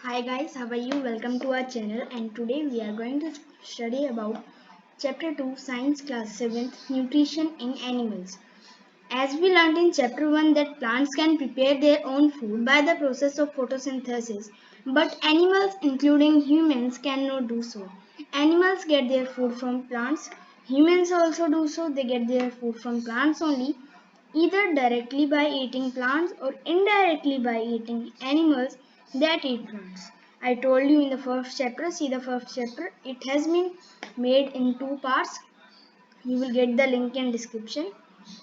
Hi guys, how are you? Welcome to our channel, and today we are going to study about Chapter 2 Science Class 7 Nutrition in Animals. As we learned in Chapter 1 that plants can prepare their own food by the process of photosynthesis, but animals including humans cannot do so. Animals get their food from plants, humans also do so, they get their food from plants only, either directly by eating plants or indirectly by eating animals that eat plants. I told you in the first chapter, see the first chapter, it has been made in two parts. You will get the link in description.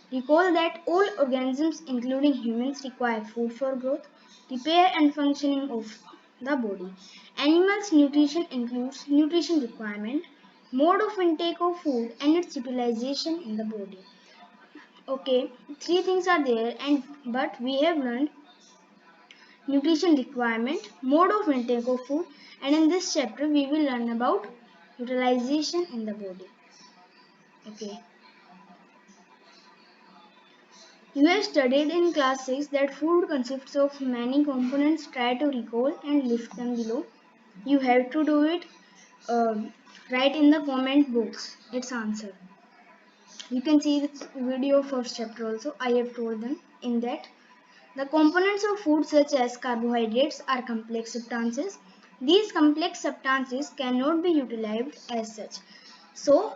Recall that all organisms including humans require food for growth, repair and functioning of the body. Animals' nutrition includes nutrition requirement, mode of intake of food and its utilization in the body. Okay, three things are there, and but we have learned nutrition requirement, mode of intake of food, and in this chapter we will learn about utilization in the body. Okay, you have studied in class 6 that food consists of many components. Try to recall and list them below. You have to do it. Write in the comment box its answer. You can see this video first chapter also. I have told them in that. The components of food such as carbohydrates are complex substances. These complex substances cannot be utilized as such. So,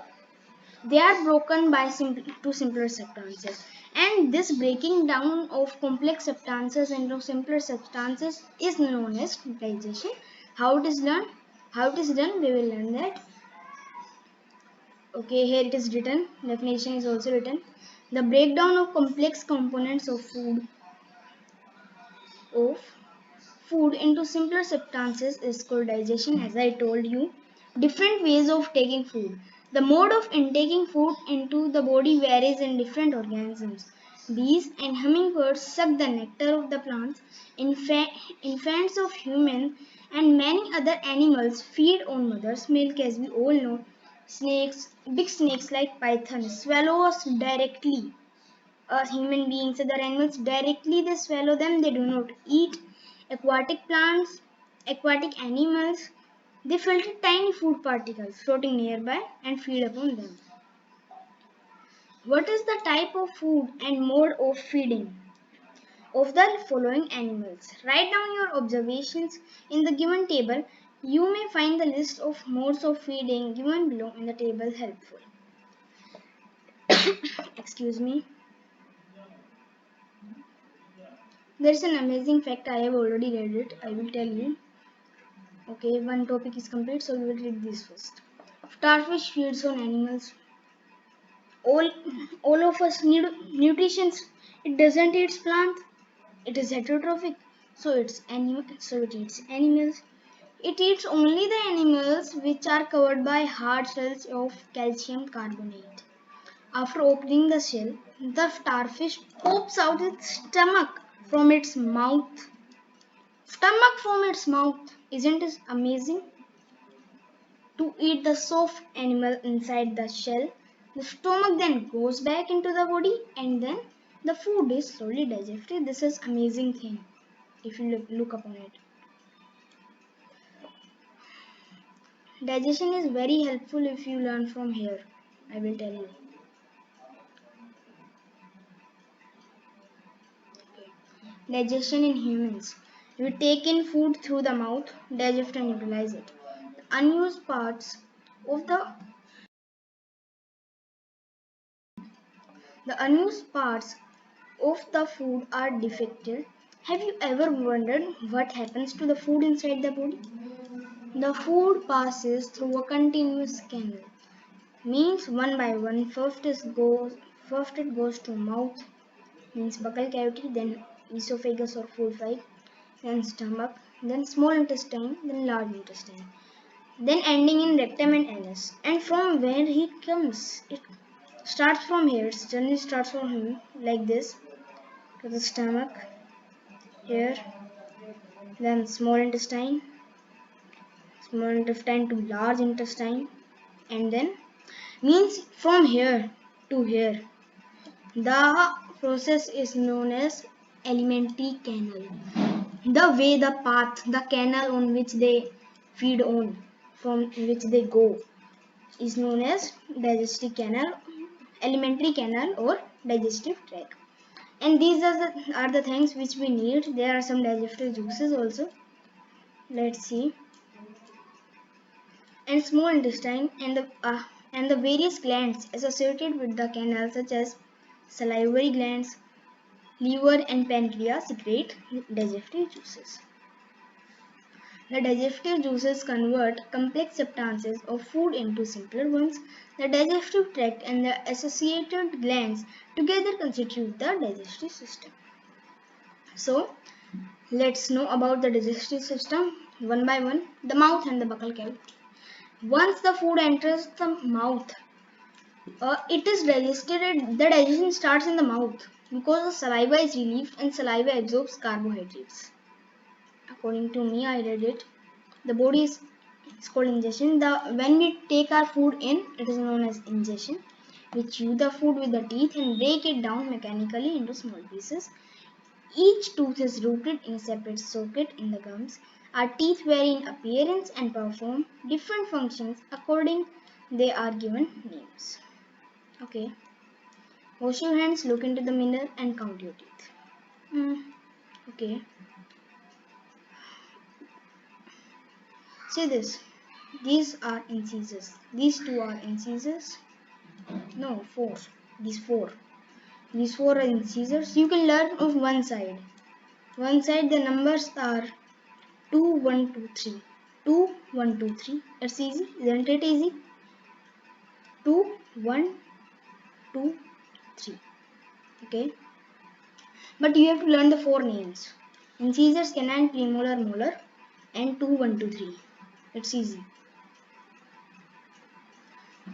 they are broken by to simpler substances. And this breaking down of complex substances into simpler substances is known as utilization. How it is done? How it is done? We will learn that. Okay, here it is written. Definition is also written. The breakdown of complex components of food into simpler substances is called digestion, as I told you. Different ways of taking food. The mode of intaking food into the body varies in different organisms. Bees and hummingbirds suck the nectar of the plants. Infants of humans and many other animals feed on mother's milk, as we all know. Snakes, big snakes like python, swallow us directly. Human beings, other animals, directly they swallow them, they do not eat. Aquatic plants, aquatic animals, they filter tiny food particles floating nearby and feed upon them. What is the type of food and mode of feeding of the following animals? Write down your observations in the given table. You may find the list of modes of feeding given below in the table helpful. Excuse me. There's an amazing fact, I have already read it. I will tell you. Okay, one topic is complete, so we will read this first. Starfish feeds on animals. All, all of us need nutrition. It doesn't eat plant. It is heterotrophic, so it's animal. So it eats animals. It eats only the animals which are covered by hard shells of calcium carbonate. After opening the shell, the starfish pops out its stomach from its mouth. Stomach from its mouth. Isn't it amazing? To eat the soft animal inside the shell. The stomach then goes back into the body and then the food is slowly digested. This is amazing thing if you look upon it. Digestion is very helpful if you learn from here. I will tell you. Digestion in humans. We take in food through the mouth, digest and utilize it. The unused parts of the food are defected. Have you ever wondered what happens to the food inside the body? The food passes through a continuous canal. Means one by one. First it goes to mouth, means buccal cavity, then esophagus or food pipe, then stomach, then small intestine, then large intestine, then ending in rectum and anus. And from where he comes, it starts from here. Its journey starts from him like this to the stomach, here, then small intestine to large intestine, and then means from here to here. The process is known as alimentary canal. The way, the path, the canal on which they feed on, from which they go, is known as digestive canal, alimentary canal, or digestive tract. And these are the things which we need. There are some digestive juices also. Let's see. And small intestine and the various glands associated with the canal, such as salivary glands, liver, and pancreas, secrete digestive juices. The digestive juices convert complex substances of food into simpler ones. The digestive tract and the associated glands together constitute the digestive system. So, let's know about the digestive system one by one. The mouth and the buccal cavity. Once the food enters the mouth, it is digested. The digestion starts in the mouth because the saliva is relieved and saliva absorbs carbohydrates. According to me, I read it. The body is it's called ingestion. When we take our food in, it is known as ingestion. We chew the food with the teeth and break it down mechanically into small pieces. Each tooth is rooted in a separate socket in the gums. Our teeth vary in appearance and perform different functions according they are given names. Okay. Wash your hands, look into the mirror and count your teeth. Okay. See this. These are incisors. These two are incisors. No, four. These four. These four are incisors. You can learn of one side. One side the numbers are 2, 1, 2, 3. 2, 1, 2, 3. It's easy. Isn't it easy? 2, 1, 2, 3. Okay. But you have to learn the four names. Incisors, canine, premolar, molar, and 2, 1, 2, 3. It's easy.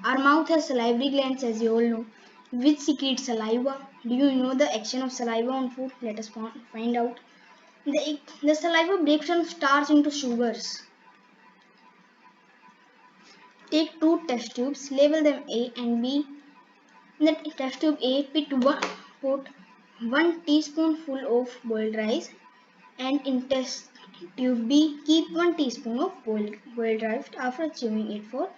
Our mouth has salivary glands, as you all know, which secrete saliva. Do you know the action of saliva on food? Let us find out. The saliva breaks down starch into sugars. Take two test tubes, label them A and B. In the test tube A, put 1 teaspoonful of boiled rice, and in test tube B, keep 1 teaspoon of boiled rice after chewing it for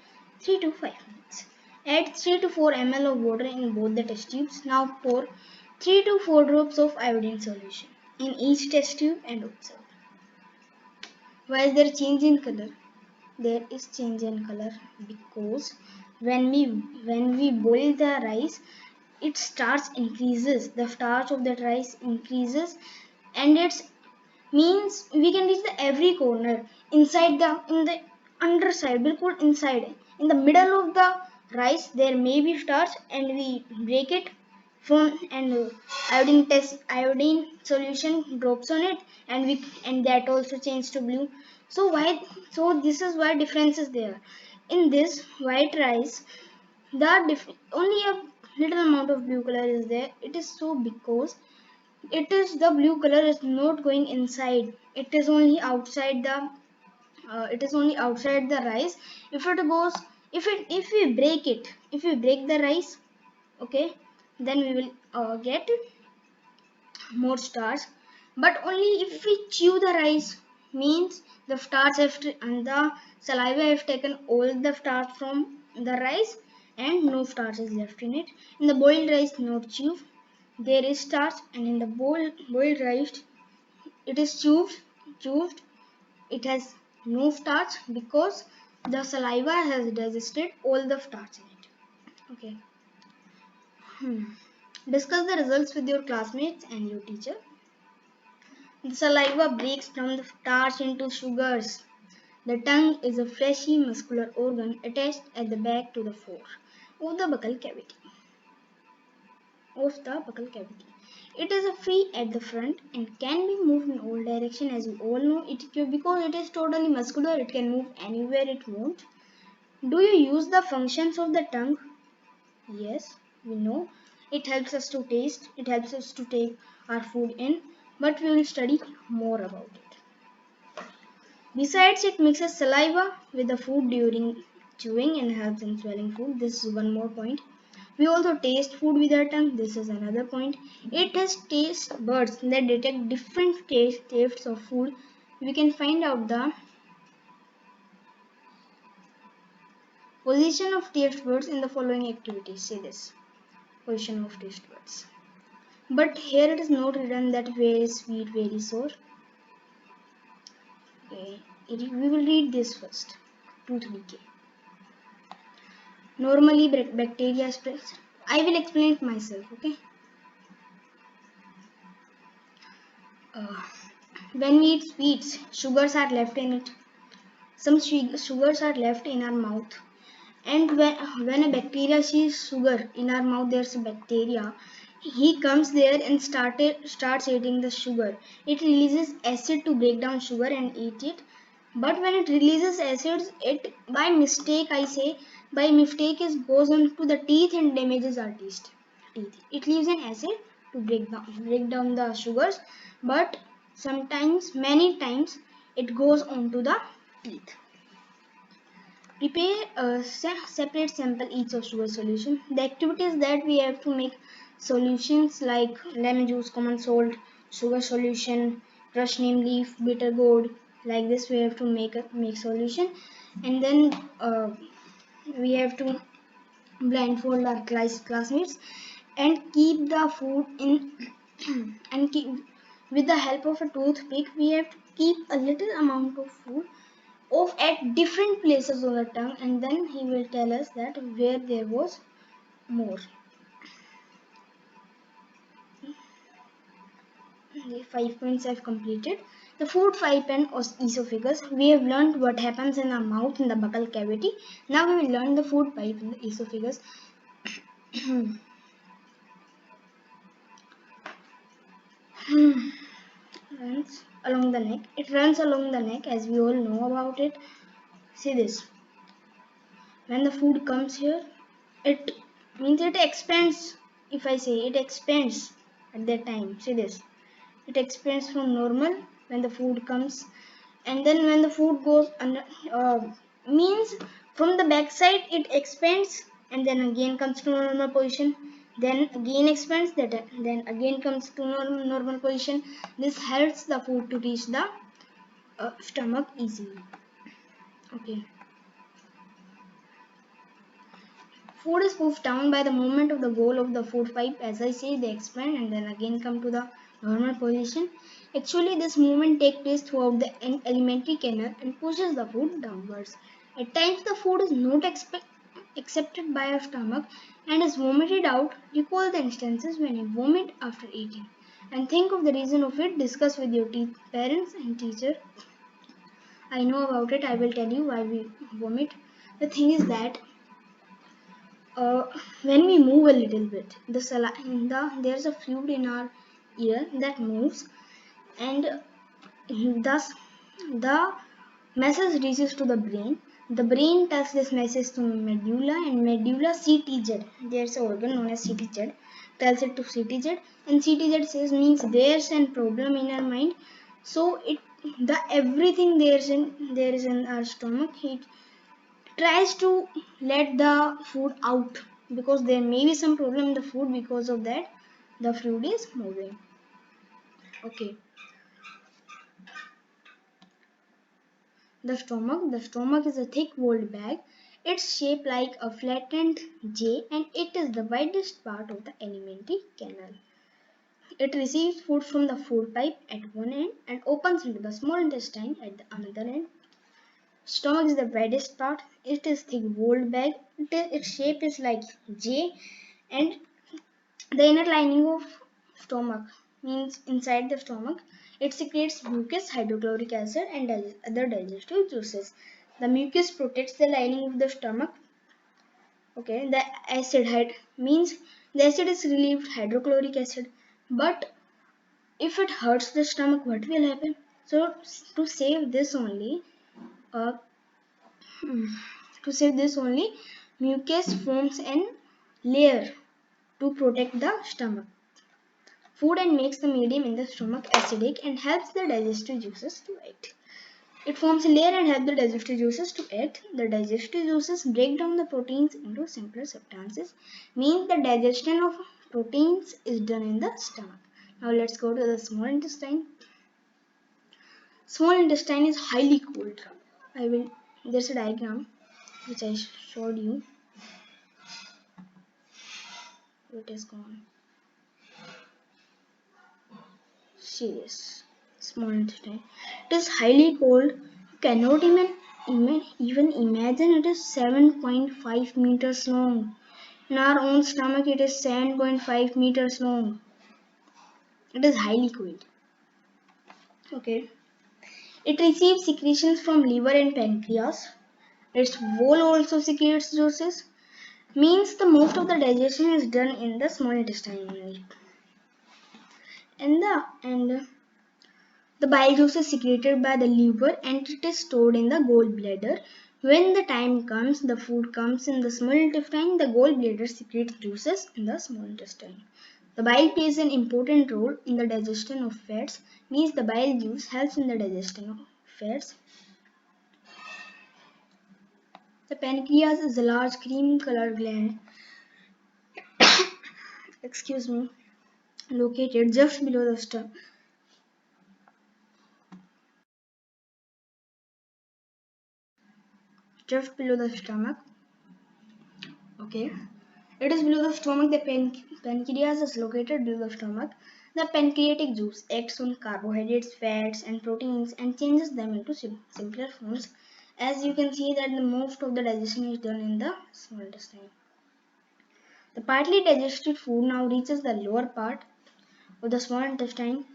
3 to 5 minutes. Add 3 to 4 ml of water in both the test tubes. Now pour 3 to 4 drops of iodine solution in each test tube and observe. Why is there change in color? There is change in color because when we boil the rice, its starch increases. The starch of that rice increases, and it means we can reach the every corner inside in the underside, bilkul inside, in the middle of the rice there may be starch, and we break it from and iodine solution drops on it, and that also changes to blue. So this is why difference is there. In this white rice, only a little amount of blue color is there. It is so because the blue color is not going inside. It is only outside the rice. If we break the rice, okay, then we will get more starch. But only if we chew the rice, means the starch and the saliva have taken all the starch from the rice and no starch is left in it. In the boiled rice, not chewed, there is starch, and in the boiled rice, it is chewed. It has no starch because the saliva has digested all the starch in it. Okay. Discuss the results with your classmates and your teacher. The saliva breaks down the starch into sugars. The tongue is a fleshy muscular organ attached at the back to the floor of the buccal cavity. It is free at the front and can be moved in all directions, as you all know. Because it is totally muscular, it can move anywhere it wants. Do you use the functions of the tongue? Yes, we know. It helps us to taste, it helps us to take our food in, but we will study more about it. Besides, it mixes saliva with the food during chewing and helps in swallowing food. This is one more point. We also taste food with our tongue. This is another point. It has taste buds that detect different tastes of food. We can find out the position of taste buds in the following activities. See this. Position of taste buds. But here it is not written that very sweet, very sour. Okay. We will read this first. 2-3K. Normally bacteria spreads. I will explain it myself. Okay. Uh, when we eat sweets, sugars are left in it. Some sugars are left in our mouth. And when a bacteria sees sugar in our mouth, there's a bacteria. He comes there and starts eating the sugar. It releases acid to break down sugar and eat it. But when it releases acids, it by mistake, I say, by mistake, it goes on to the teeth and damages our teeth. It leaves an acid to break down the sugars, but sometimes, many times, it goes onto the teeth. Prepare a separate sample each of sugar solution. The activities that we have to make solutions like lemon juice, common salt, sugar solution, crushed neem leaf, bitter gourd. Like this, we have to make solution, and then we have to blindfold our classmates and keep the food in and keep with the help of a toothpick. We have to keep a little amount of food of at different places on the tongue, and then he will tell us that where there was more. The 5 points I've completed. The food pipe and esophagus. We have learned what happens in our mouth in the buccal cavity. Now we will learn the food pipe and the esophagus. Runs along the neck. It runs along the neck, as we all know about it. See this. When the food comes here, it means it expands. If I say it expands at that time, see this, it expands from normal when the food comes, and then when the food goes under, means from the back side it expands and then again comes to normal position, then again expands, that then again comes to normal position. This helps the food to reach the stomach easily. Okay. Food is pushed down by the movement of the wall of the food pipe. As I say, they expand and then again come to the normal position. Actually, this movement takes place throughout the alimentary canal and pushes the food downwards. At times, the food is not accepted by our stomach and is vomited out. Recall the instances when you vomit after eating and think of the reason of it. Discuss with your parents and teacher. I know about it. I will tell you why we vomit. The thing is that uh, when we move a little bit, there's a fluid in our ear that moves, and thus the message reaches to the brain. The brain tells this message to medulla, and medulla CTZ. There's an organ known as CTZ. Tells it to CTZ, and CTZ says means there's a problem in our mind. So everything there is in our stomach. It tries to let the food out because there may be some problem in the food. Because of that, the fluid is moving. Okay. The stomach is a thick walled bag. It's shaped like a flattened J, and it is the widest part of the alimentary canal. It receives food from the food pipe at one end and opens into the small intestine at the other end. Stomach is the widest part. It is thick walled bag. Its shape is like J, and the inner lining of stomach means inside the stomach. It secretes mucus, hydrochloric acid, and other digestive juices. The mucus protects the lining of the stomach. Okay, the means the acid is relieved hydrochloric acid. But if it hurts the stomach, what will happen? So to save this only, uh, mucus forms an layer to protect the stomach. Food and makes the medium in the stomach acidic and helps the digestive juices to act. It forms a layer and helps the digestive juices to act. The digestive juices break down the proteins into simpler substances, means the digestion of proteins is done in the stomach. Now let's go to the small intestine. Small intestine is highly cold. There's a diagram which I showed you. It is gone. See this. Small intestine. It is highly cold. You cannot even imagine it is 7.5 meters long. In our own stomach, it is 7.5 meters long. It is highly cold. Okay. It receives secretions from liver and pancreas. Its wall also secretes juices. Means the most of the digestion is done in the small intestine only. And the bile juice is secreted by the liver and it is stored in the gallbladder. When the time comes, the food comes in the small intestine, the gallbladder secretes juices in the small intestine. The bile plays an important role in the digestion of fats, means the bile juice helps in the digestion of fats. The pancreas is a large cream-colored gland, located just below the stomach. Okay. It is below the stomach. The pancreas is located below the stomach. The pancreatic juice acts on carbohydrates, fats, and proteins and changes them into simpler forms. As you can see that the most of the digestion is done in the small intestine. The partly digested food now reaches the lower part of the small intestine.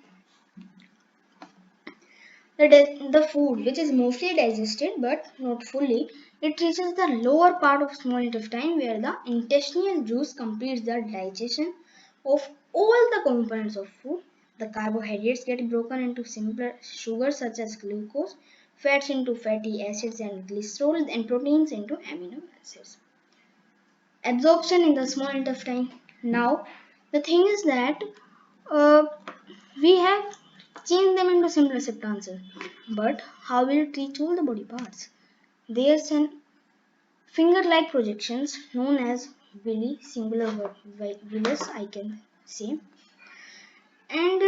The food, which is mostly digested but not fully, it reaches the lower part of small intestine where the intestinal juice completes the digestion of all the components of food. The carbohydrates get broken into simpler sugars such as glucose, fats into fatty acids and glycerol, and proteins into amino acids. Absorption in the small intestine. Now, the thing is that uh, we have changed them into simpler substances. But how will it reach all the body parts? There's an finger-like projections known as villi, singular villus, I can say. And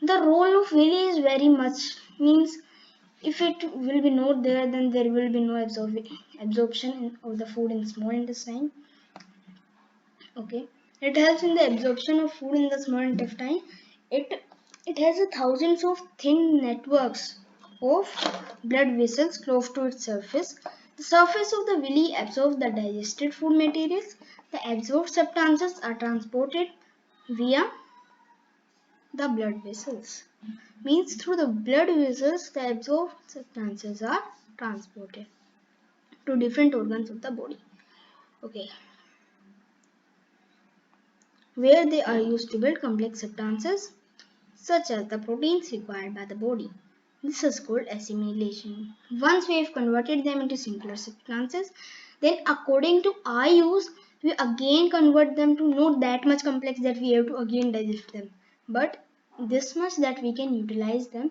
the role of villi is very much, means if it will be not there, then there will be no absorption of the food in small intestine. Okay, it helps in the absorption of food in the small intestine. It has a thousands of thin networks of blood vessels close to its surface. The surface of the villi absorbs the digested food materials. The absorbed substances are transported via the blood vessels. Means through the blood vessels, the absorbed substances are transported to different organs of the body. Okay, where they are used to build complex substances such as the proteins required by the body. This is called assimilation. Once we have converted them into simpler substances, then according to our use, we again convert them to not that much complex that we have to again digest them, but this much that we can utilize them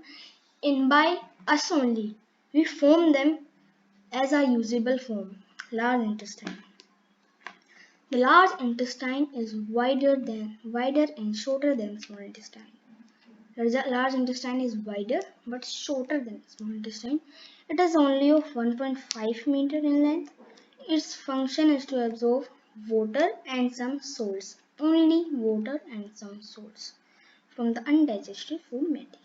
in by us only. We form them as our usable form. Large intestine. The large intestine is wider and shorter than small intestine. The large intestine is wider but shorter than small intestine. It is only of 1.5 meter in length. Its function is to absorb water and some salts, only water and some salts, from the undigested food material.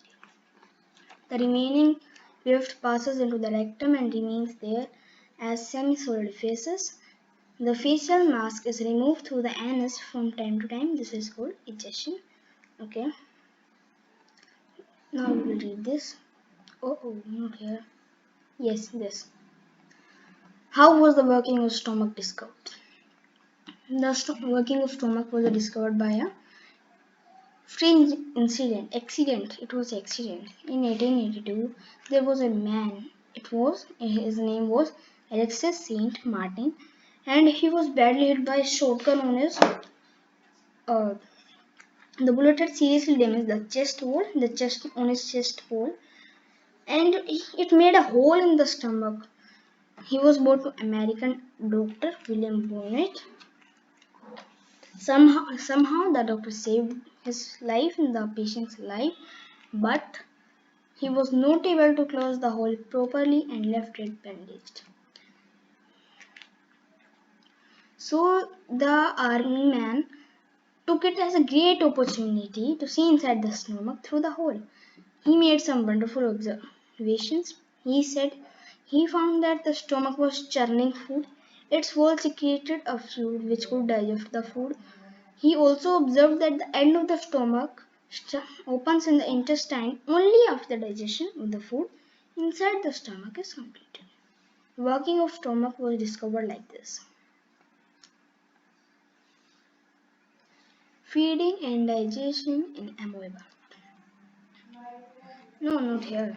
The remaining waste passes into the rectum and remains there as semi-solid feces. The facial mask is removed through the anus from time to time. This is called egestion. Okay. Now we will read this. Oh, not here. Yes, this. How was the working of stomach discovered? The working of stomach was discovered by a strange accident. It was accident. In 1882, there was a man. His name was Alexis Saint Martin, and he was badly hit by a shotgun on his. Uh, the bullet had seriously damaged the chest wall, the chest wall, and it made a hole in the stomach. He was brought to American doctor William Bonnet. Somehow the doctor saved his life and the patient's life, but he was not able to close the hole properly and left it bandaged. So the army man took it as a great opportunity to see inside the stomach through the hole. He made some wonderful observations. He said he found that the stomach was churning food. Its wall secreted a fluid which could digest the food. He also observed that the end of the stomach opens in the intestine only after digestion of the food inside the stomach is completed. Working of stomach was discovered like this. Feeding and digestion in amoeba. No, not here.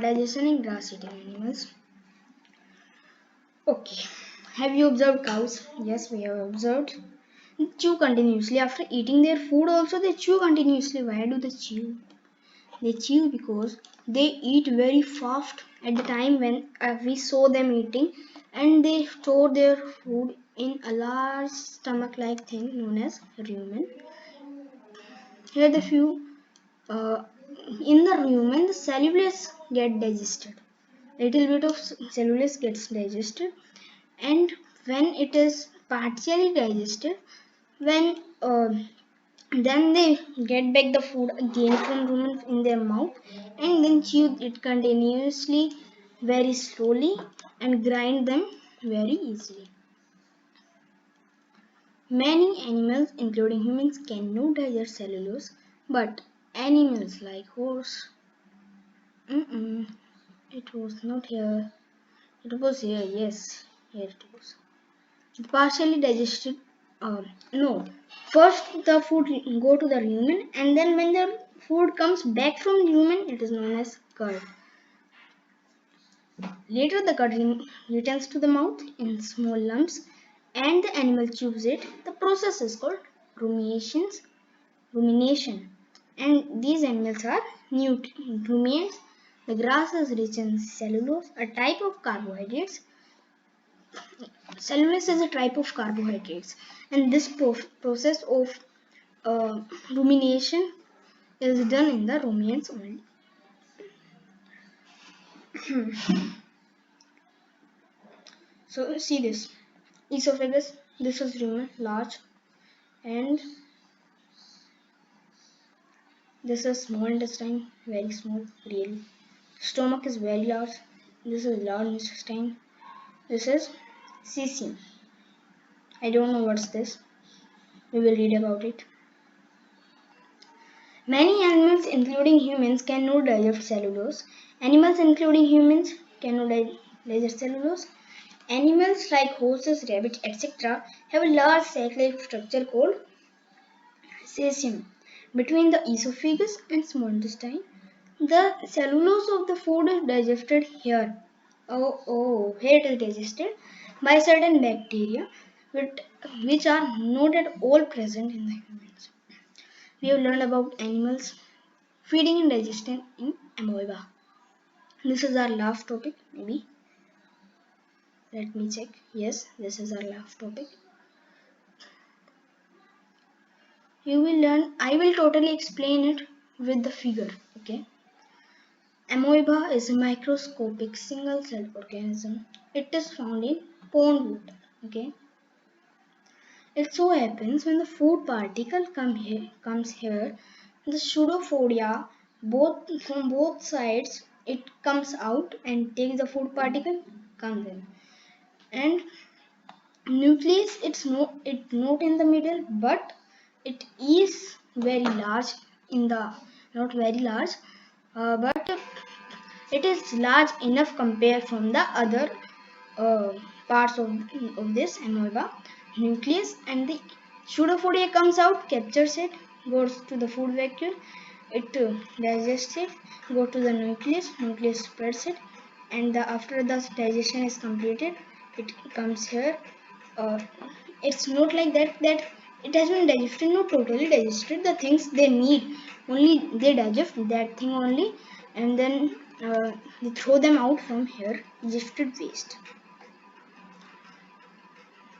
Digestion in grass-eating animals. Okay. Have you observed cows? Yes, we have observed. They chew continuously. After eating their food also they chew continuously. Why do they chew? They chew because they eat very fast at the time when we saw them eating, and they store their food in a large stomach-like thing known as rumen. Here the few in the rumen the cellulose get digested. Little bit of cellulose gets digested, and when it is partially digested, when then they get back the food again from rumen in their mouth and then chew it continuously very slowly and grind them very easily. Many animals including humans cannot digest cellulose, but animals like horse, it was not here. It was here, yes, here it was. Partially digested. No, first the food go to the rumen, and then when the food comes back from rumen, it is known as curd. Later the curd returns to the mouth in small lumps, and the animal chews it. The process is called rumination. And these animals are ruminants. The grass is rich in cellulose, a type of carbohydrates. Cellulose is a type of carbohydrates, and this process of rumination is done in the ruminants only. So see this esophagus. This is rumen, large, and this is small intestine, very small, really. Stomach is very large. This is large intestine. This is cesium. I don't know what's this. We will read about it. Many animals, including humans, cannot digest cellulose. Animals, including humans, cannot digest cellulose. Animals like horses, rabbits, etc., have a large sac-like structure called cesium between the esophagus and small intestine. The cellulose of the food is digested here. Here it is digested by certain bacteria which are not at all present in the humans. We have learned about animals feeding and digestion in amoeba. This is our last topic, maybe. Let me check. Yes, this is our last topic. You will learn, I will totally explain it with the figure, okay? Amoeba is a microscopic single-celled organism. It is found in pond water, okay? It so happens when the food particle comes here, the pseudophodia, from both sides, it comes out and takes the food particle, comes in. And nucleus, it's not in the middle, but it is very large in the, not very large, but it is large enough compared from the other parts of this amoeba nucleus, and the pseudophodia comes out, captures it, goes to the food vacuole, it digests it, go to the nucleus spreads it, and after the digestion is completed, it comes here. It's not like that it has been digested, not totally digested. The things they need, only they digest that thing only, and then they throw them out from here, digested waste.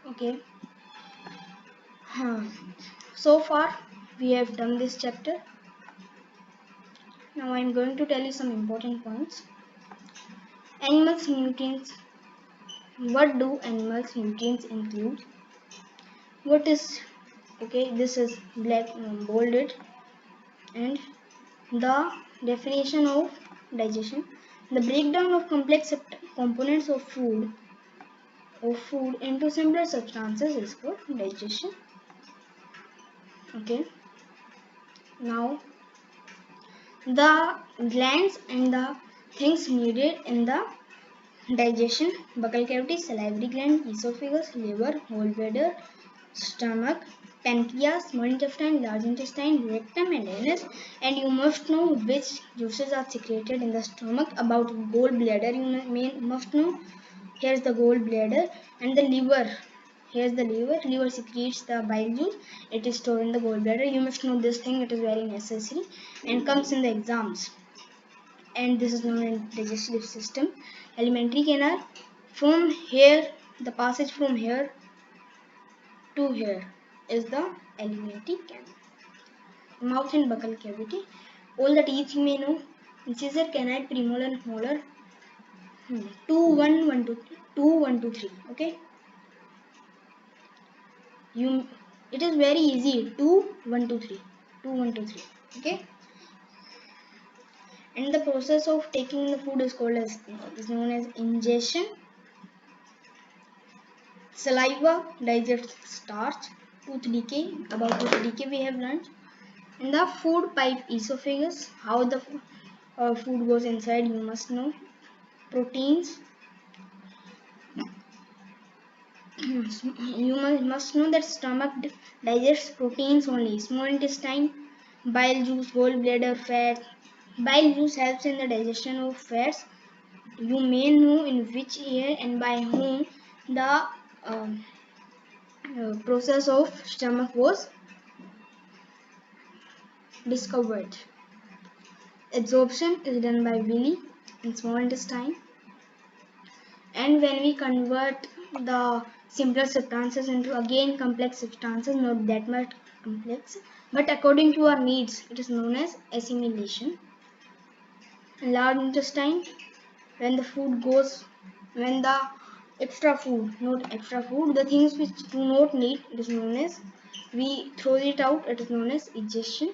Okay. So far we have done this chapter. Now I am going to tell you some important points. Animals nutrients. What do animals nutrients include? What is, okay, this is black bolded, and the definition of digestion. The breakdown of complex components of food into simpler substances is called digestion. Okay. Now the glands and the things needed in the digestion: buccal cavity, salivary gland, esophagus, liver, gallbladder, stomach, pancreas, small intestine, large intestine, rectum and anus. And you must know which juices are secreted in the stomach. About gallbladder you must know. Here's the gallbladder. And the liver. Here's the liver. Liver secretes the bile juice. It is stored in the gallbladder. You must know this thing. It is very necessary and comes in the exams. And this is known as digestive system. Alimentary canal. From here, the passage from here to here is the alimentary canal. Mouth and buccal cavity. All the teeth you may know. Incisor, canine, premolar, molar. 2, 1, 1, 2, 2, 1, 2, 3. Okay. It is very easy. 2, 1, 2, 3. 2, 1, 2, 3. Okay. And the process of taking the food is called as, is known as ingestion. Saliva digests starch. Tooth decay. About tooth decay we have learned. In the food pipe, esophagus, how the food goes inside, you must know. Proteins. You must know that stomach digests proteins only. Small intestine, bile juice, gallbladder, fat. Bile juice helps in the digestion of fats. You may know in which year and by whom the process of stomach was discovered. Absorption is done by villi in small intestine. And when we convert the simpler substances into again complex substances, not that much complex, but according to our needs, it is known as assimilation. Large intestine, when the food goes, when the extra food, not extra food, the things which do not need, it is known as, we throw it out, it is known as egestion.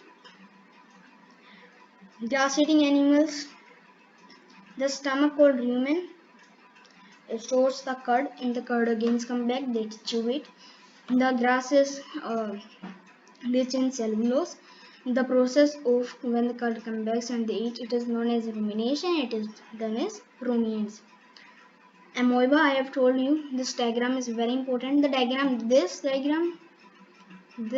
Grass eating animals, the stomach called rumen, it stores the curd, and the curd again come back, they chew it. The grass is rich in cellulose. The process of when the curd comes back and they eat, it is known as rumination. It is done as ruminants. Amoeba, I have told you, this diagram is very important. The diagram, this diagram, and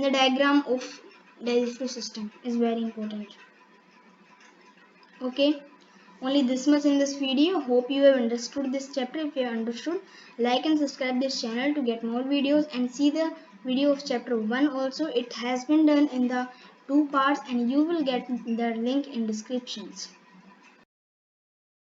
the diagram of digestive system is very important. Okay. Only this much in this video. Hope you have understood this chapter. If you have understood, like and subscribe this channel to get more videos, and see the video of chapter 1 also. It has been done in the 2 parts and you will get the link in descriptions.